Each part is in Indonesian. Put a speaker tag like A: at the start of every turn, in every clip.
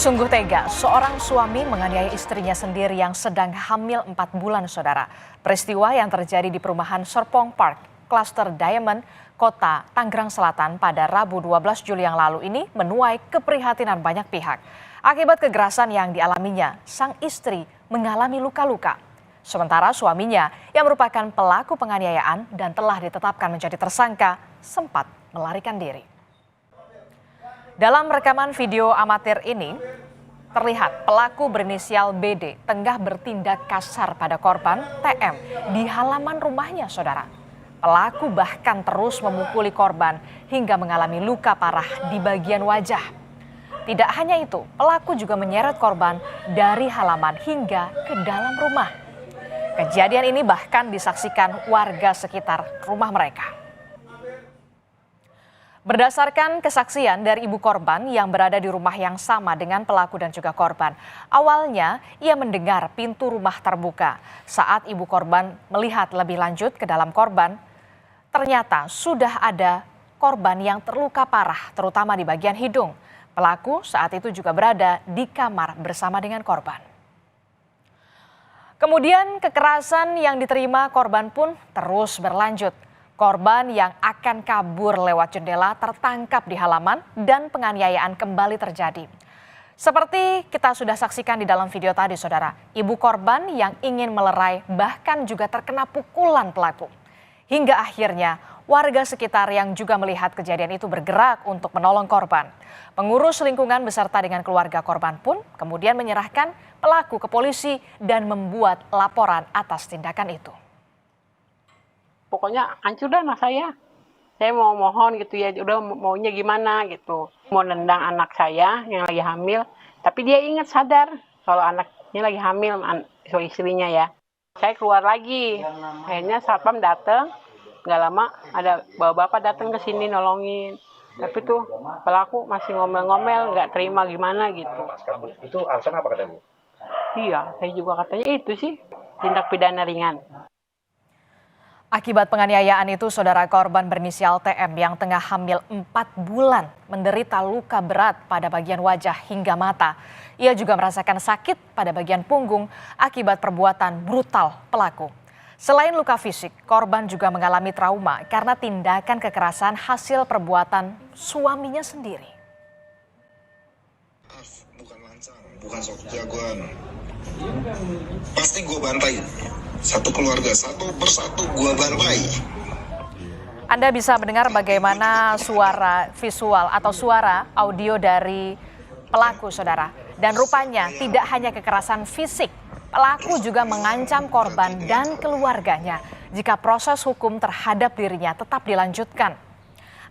A: Sungguh tega, seorang suami menganiaya istrinya sendiri yang sedang hamil 4 bulan, saudara. Peristiwa yang terjadi di perumahan Serpong Park, Klaster Diamond, Kota Tanggerang Selatan pada Rabu 12 Juli yang lalu ini menuai keprihatinan banyak pihak. Akibat kekerasan yang dialaminya, sang istri mengalami luka-luka. Sementara suaminya yang merupakan pelaku penganiayaan dan telah ditetapkan menjadi tersangka sempat melarikan diri. Dalam rekaman video amatir ini, terlihat pelaku berinisial BD tengah bertindak kasar pada korban TM di halaman rumahnya, saudara. Pelaku bahkan terus memukuli korban hingga mengalami luka parah di bagian wajah. Tidak hanya itu, pelaku juga menyeret korban dari halaman hingga ke dalam rumah. Kejadian ini bahkan disaksikan warga sekitar rumah mereka. Berdasarkan kesaksian dari ibu korban yang berada di rumah yang sama dengan pelaku dan juga korban, awalnya ia mendengar pintu rumah terbuka. Saat ibu korban melihat lebih lanjut ke dalam korban, ternyata sudah ada korban yang terluka parah, terutama di bagian hidung. Pelaku saat itu juga berada di kamar bersama dengan korban. Kemudian kekerasan yang diterima korban pun terus berlanjut. Korban yang akan kabur lewat jendela tertangkap di halaman dan penganiayaan kembali terjadi. Seperti kita sudah saksikan di dalam video tadi, saudara, ibu korban yang ingin melerai bahkan juga terkena pukulan pelaku. Hingga akhirnya warga sekitar yang juga melihat kejadian itu bergerak untuk menolong korban. Pengurus lingkungan beserta dengan keluarga korban pun kemudian menyerahkan pelaku ke polisi dan membuat laporan atas tindakan itu.
B: Pokoknya hancur dah anak saya. Saya mau mohon gitu ya, udah maunya gimana gitu. Mau nendang anak saya yang lagi hamil, tapi dia ingat sadar kalau anaknya lagi hamil, so istrinya ya. Saya keluar lagi, akhirnya satpam datang, nggak lama ada bapak-bapak datang ke sini nolongin. Tapi tuh pelaku masih ngomel-ngomel, nggak terima gimana gitu.
C: Itu alasan apa kata Bu?
B: Iya, saya juga katanya itu sih, tindak pidana ringan.
A: Akibat penganiayaan itu, saudara, korban berinisial TM yang tengah hamil 4 bulan menderita luka berat pada bagian wajah hingga mata. Ia juga merasakan sakit pada bagian punggung akibat perbuatan brutal pelaku. Selain luka fisik, korban juga mengalami trauma karena tindakan kekerasan hasil perbuatan suaminya sendiri.
D: Bukan lancang, bukan sok jagoan. Pasti gue bantai. Satu keluarga, satu persatu gua bantai.
A: Anda bisa mendengar bagaimana suara visual atau suara audio dari pelaku, saudara. Dan rupanya tidak hanya kekerasan fisik, pelaku juga mengancam korban dan keluarganya jika proses hukum terhadap dirinya tetap dilanjutkan.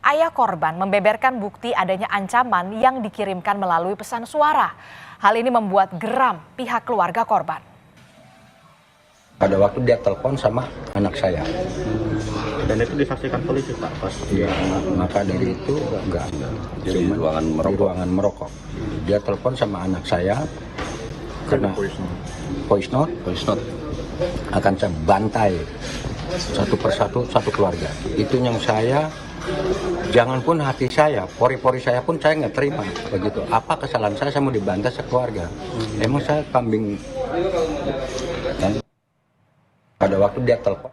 A: Ayah korban membeberkan bukti adanya ancaman yang dikirimkan melalui pesan suara. Hal ini membuat geram pihak keluarga korban.
E: Pada waktu dia telepon sama anak saya.
C: Dan itu disaksikan polisi Pak pas
E: Ya, maka dari itu enggak.
C: Jadi
E: Cuma
C: di
E: ruangan merokok. Dia telepon sama anak saya karena voice note akan saya bantai satu persatu satu keluarga. Itu yang saya, jangan pun hati saya, pori-pori saya pun saya nggak terima begitu. Apa kesalahan saya mau dibantai sekeluarga? Emang saya kambing. Dan pada waktu dia telepon.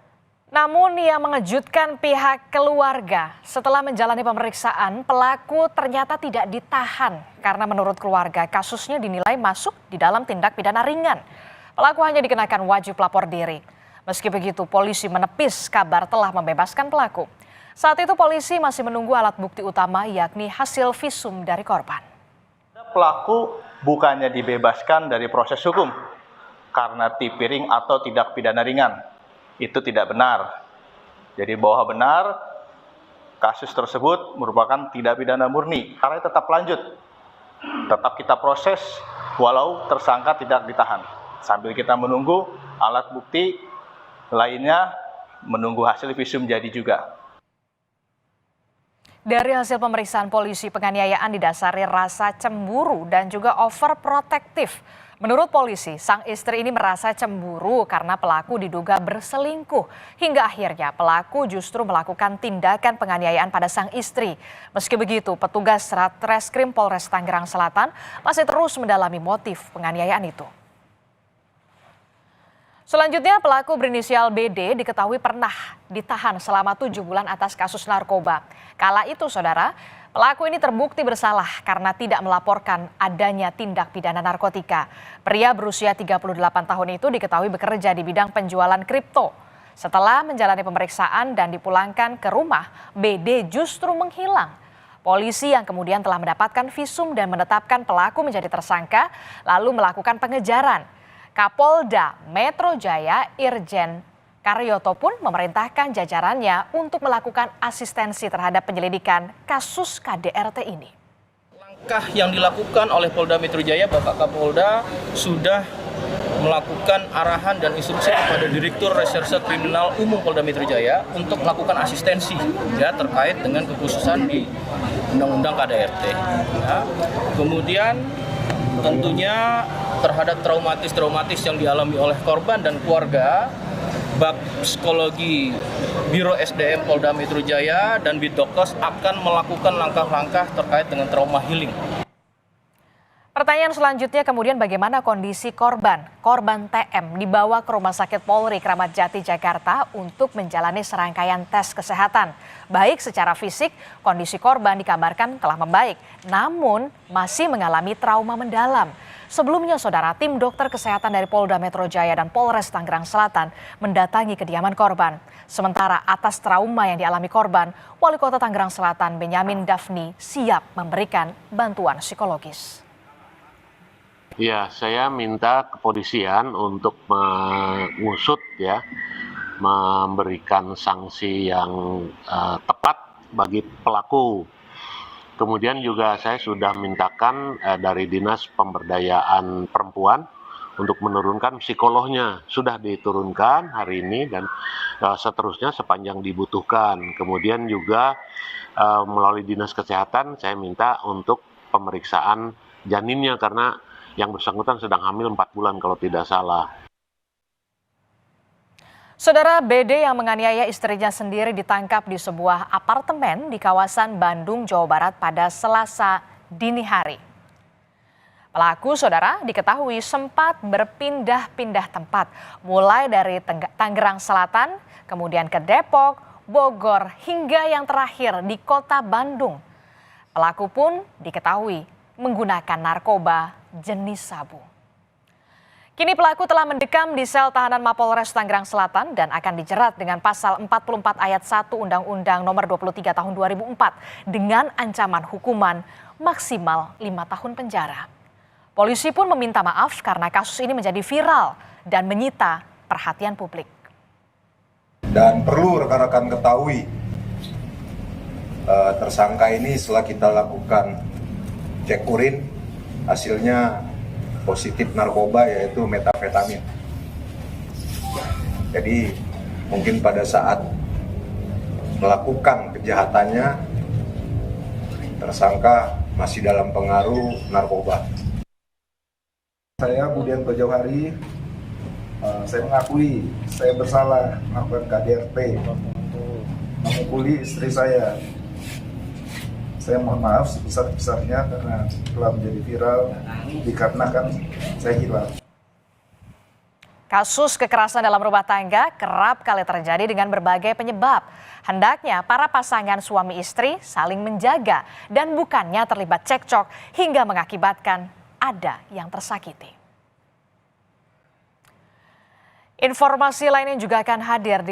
A: Namun yang mengejutkan pihak keluarga, setelah menjalani pemeriksaan, pelaku ternyata tidak ditahan karena menurut keluarga kasusnya dinilai masuk di dalam tindak pidana ringan. Pelaku hanya dikenakan wajib lapor diri. Meski begitu, polisi menepis kabar telah membebaskan pelaku. Saat itu polisi masih menunggu alat bukti utama, yakni hasil visum dari korban.
F: Pelaku bukannya dibebaskan dari proses hukum karena tipiring atau tidak pidana ringan. Itu tidak benar. Jadi bahwa benar kasus tersebut merupakan tidak pidana murni karena tetap lanjut. Tetap kita proses walau tersangka tidak ditahan. Sambil kita menunggu alat bukti lainnya, menunggu hasil visum jadi juga.
A: Dari hasil pemeriksaan polisi, penganiayaan didasari rasa cemburu dan juga overprotektif. Menurut polisi, sang istri ini merasa cemburu karena pelaku diduga berselingkuh. Hingga akhirnya pelaku justru melakukan tindakan penganiayaan pada sang istri. Meski begitu, petugas Satreskrim Polres Tangerang Selatan masih terus mendalami motif penganiayaan itu. Selanjutnya, pelaku berinisial BD diketahui pernah ditahan selama 7 bulan atas kasus narkoba. Kala itu, saudara, pelaku ini terbukti bersalah karena tidak melaporkan adanya tindak pidana narkotika. Pria berusia 38 tahun itu diketahui bekerja di bidang penjualan kripto. Setelah menjalani pemeriksaan dan dipulangkan ke rumah, BD justru menghilang. Polisi yang kemudian telah mendapatkan visum dan menetapkan pelaku menjadi tersangka, lalu melakukan pengejaran. Kapolda Metro Jaya Irjen Karyoto pun memerintahkan jajarannya untuk melakukan asistensi terhadap penyelidikan kasus KDRT ini.
G: Langkah yang dilakukan oleh Polda Metro Jaya, Bapak Kapolda sudah melakukan arahan dan instruksi kepada Direktur Reserse Kriminal Umum Polda Metro Jaya untuk melakukan asistensi ya terkait dengan kekhususan di Undang-Undang KDRT. Ya. Kemudian tentunya terhadap traumatis yang dialami oleh korban dan keluarga, Bab Psikologi Biro SDM Polda Metro Jaya dan Bidokes akan melakukan langkah-langkah terkait dengan trauma healing.
A: Pertanyaan selanjutnya kemudian bagaimana kondisi korban? Korban TM dibawa ke Rumah Sakit Polri Kramat Jati, Jakarta untuk menjalani serangkaian tes kesehatan. Baik secara fisik, kondisi korban dikabarkan telah membaik, namun masih mengalami trauma mendalam. Sebelumnya, saudara, tim dokter kesehatan dari Polda Metro Jaya dan Polres Tangerang Selatan mendatangi kediaman korban. Sementara atas trauma yang dialami korban, Wali Kota Tangerang Selatan Benyamin Daphni siap memberikan bantuan psikologis.
H: Ya, saya minta kepolisian untuk mengusut ya, memberikan sanksi yang tepat bagi pelaku. Kemudian juga saya sudah mintakan dari Dinas Pemberdayaan Perempuan untuk menurunkan psikolognya. Sudah diturunkan hari ini dan seterusnya sepanjang dibutuhkan. Kemudian juga melalui Dinas Kesehatan saya minta untuk pemeriksaan janinnya karena yang bersangkutan sedang hamil 4 bulan kalau tidak salah.
A: Saudara, BD yang menganiaya istrinya sendiri ditangkap di sebuah apartemen di kawasan Bandung, Jawa Barat pada Selasa dini hari. Pelaku, saudara, diketahui sempat berpindah-pindah tempat, mulai dari Tangerang Selatan, kemudian ke Depok, Bogor, hingga yang terakhir di kota Bandung. Pelaku pun diketahui menggunakan narkoba jenis sabu. Kini pelaku telah mendekam di sel tahanan Mapolres Tangerang Selatan dan akan dijerat dengan pasal 44 ayat 1 Undang-Undang Nomor 23 Tahun 2004 dengan ancaman hukuman maksimal 5 tahun penjara. Polisi pun meminta maaf karena kasus ini menjadi viral dan menyita perhatian publik.
I: Dan perlu rekan-rekan ketahui, tersangka ini setelah kita lakukan cek urin, hasilnya positif narkoba yaitu metafetamin. Jadi mungkin pada saat melakukan kejahatannya tersangka masih dalam pengaruh narkoba.
J: Saya Budianto Jauhari, saya mengakui saya bersalah melakukan KDRT, memukuli istri saya. Saya mohon maaf sebesar-besarnya karena telah menjadi viral dikarenakan saya hilang.
A: Kasus kekerasan dalam rumah tangga kerap kali terjadi dengan berbagai penyebab. Hendaknya para pasangan suami istri saling menjaga dan bukannya terlibat cekcok hingga mengakibatkan ada yang tersakiti. Informasi lainnya juga akan hadir di